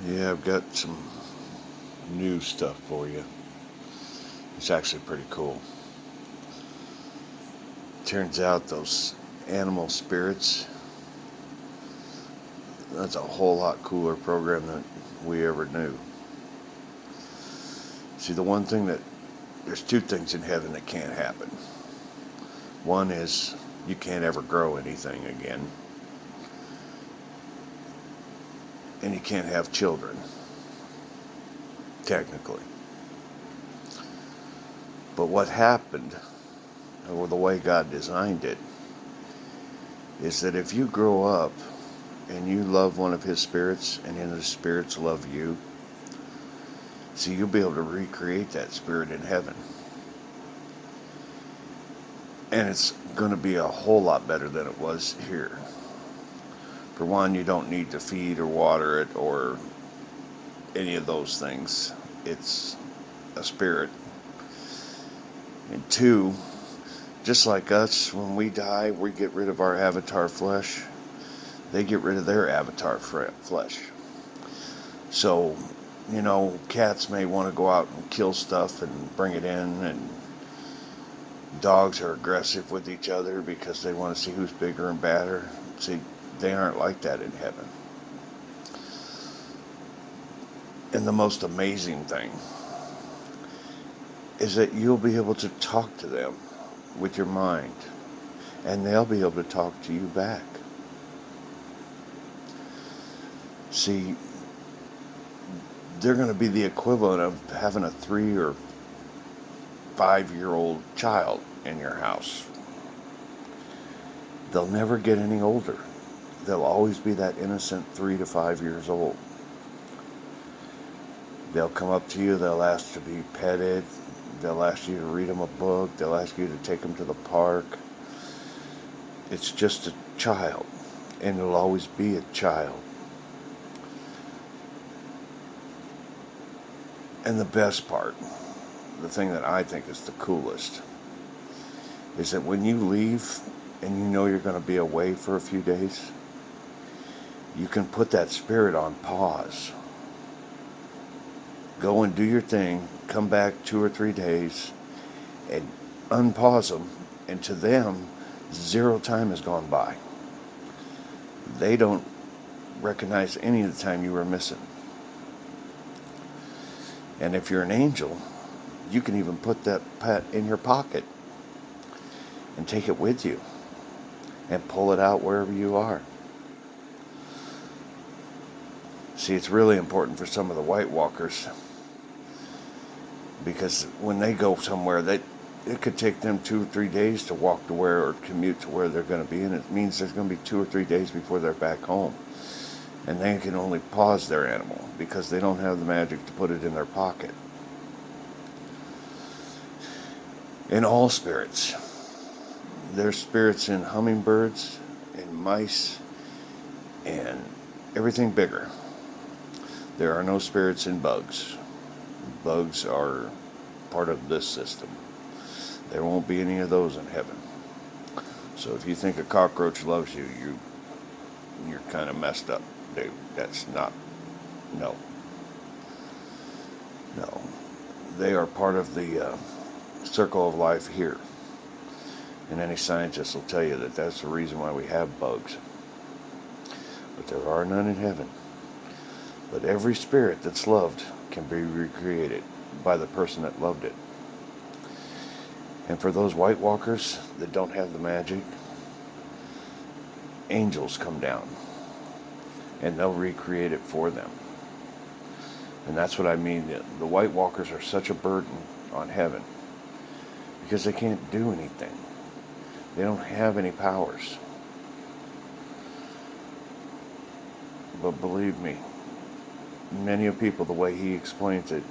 Yeah, I've got some new stuff for you. It's actually pretty cool. Turns out those animal spirits, that's a whole lot cooler program than we ever knew. See, the one thing that there's two things in heaven that can't happen. One is you can't ever grow anything again, and you can't have children, technically. But what happened, or the way God designed it, is that if you grow up and you love one of his spirits and his spirits love you, see, you'll be able to recreate that spirit in heaven. And it's going to be a whole lot better than it was here. For one, you don't need to feed or water it or any of those things. It's a spirit. And two, just like us, when we die, we get rid of our avatar flesh. They get rid of their avatar flesh. So, cats may want to go out and kill stuff and bring it in, and dogs are aggressive with each other because they want to see who's bigger and badder. See, they aren't like that in heaven. And the most amazing thing is that you'll be able to talk to them with your mind, and they'll be able to talk to you back. See, they're going to be the equivalent of having a 3 or 5-year-old child in your house. They'll never get any older. They'll always be that innocent 3 to 5 years old. They'll come up to you, they'll ask to be petted, they'll ask you to read them a book, they'll ask you to take them to the park. It's just a child, and it'll always be a child. And the best part, the thing that I think is the coolest, is that when you leave and you know you're going to be away for a few days, you can put that spirit on pause. Go and do your thing, come back 2 or 3 days, and unpause them, and to them, 0 time has gone by. They don't recognize any of the time you were missing. And if you're an angel, you can even put that pet in your pocket and take it with you and pull it out wherever you are. See, it's really important for some of the White Walkers, because when they go somewhere, it could take them 2 or 3 days to walk to where or commute to where they're going to be, and it means there's going to be 2 or 3 days before they're back home. And they can only pause their animal because they don't have the magic to put it in their pocket. In all spirits, there's spirits in hummingbirds and mice and everything bigger. There are no spirits in bugs. Bugs are part of this system. There won't be any of those in heaven. So if you think a cockroach loves you, you're kind of messed up. That's not, no. No. They are part of the circle of life here. And any scientist will tell you that that's the reason why we have bugs. But there are none in heaven. But every spirit that's loved can be recreated by the person that loved it. And for those White Walkers that don't have the magic, angels come down and they'll recreate it for them. And that's what I mean. The White Walkers are such a burden on heaven because they can't do anything. They don't have any powers. But believe me, many of people, the way he explains it,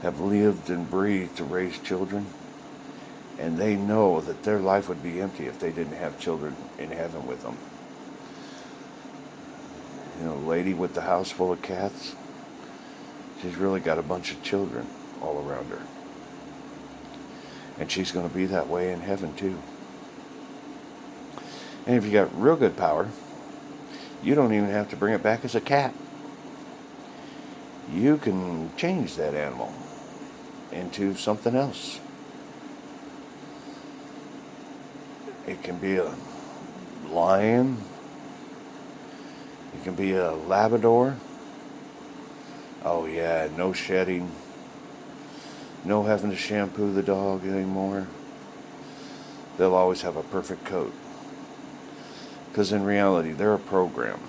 have lived and breathed to raise children, and they know that their life would be empty if they didn't have children in heaven with them. Lady with the house full of cats, she's really got a bunch of children all around her. And she's going to be that way in heaven too. And if you got real good power, you don't even have to bring it back as a cat. you can change that animal into something else. It can be a lion, it can be a Labrador. Oh, yeah, no shedding, no having to shampoo the dog anymore. They'll always have a perfect coat. Because in reality, they're a program.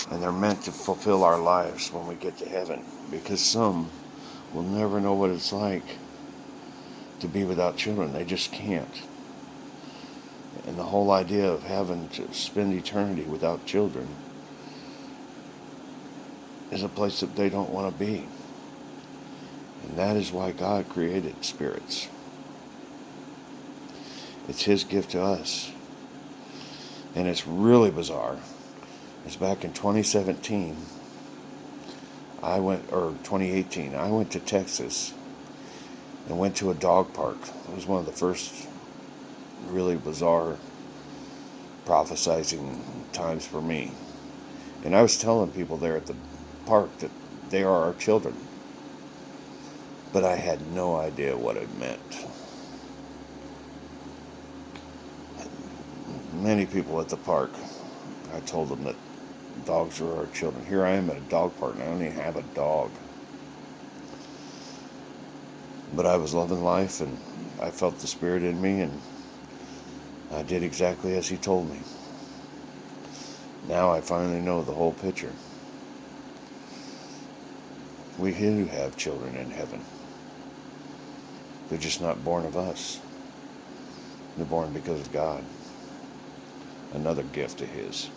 And they're meant to fulfill our lives when we get to heaven. Because some will never know what it's like to be without children. They just can't. And the whole idea of having to spend eternity without children is a place that they don't want to be. And that is why God created spirits. It's His gift to us. And it's really bizarre. It's back in 2017. 2018, I went to Texas and went to a dog park. It was one of the first really bizarre prophesizing times for me. And I was telling people there at the park that they are our children. But I had no idea what it meant. Many people at the park, I told them that dogs are our children. Here I am at a dog park and I don't even have a dog. But I was loving life and I felt the Spirit in me and I did exactly as He told me. Now I finally know the whole picture. We do have children in heaven. They're just not born of us. They're born because of God. Another gift of His.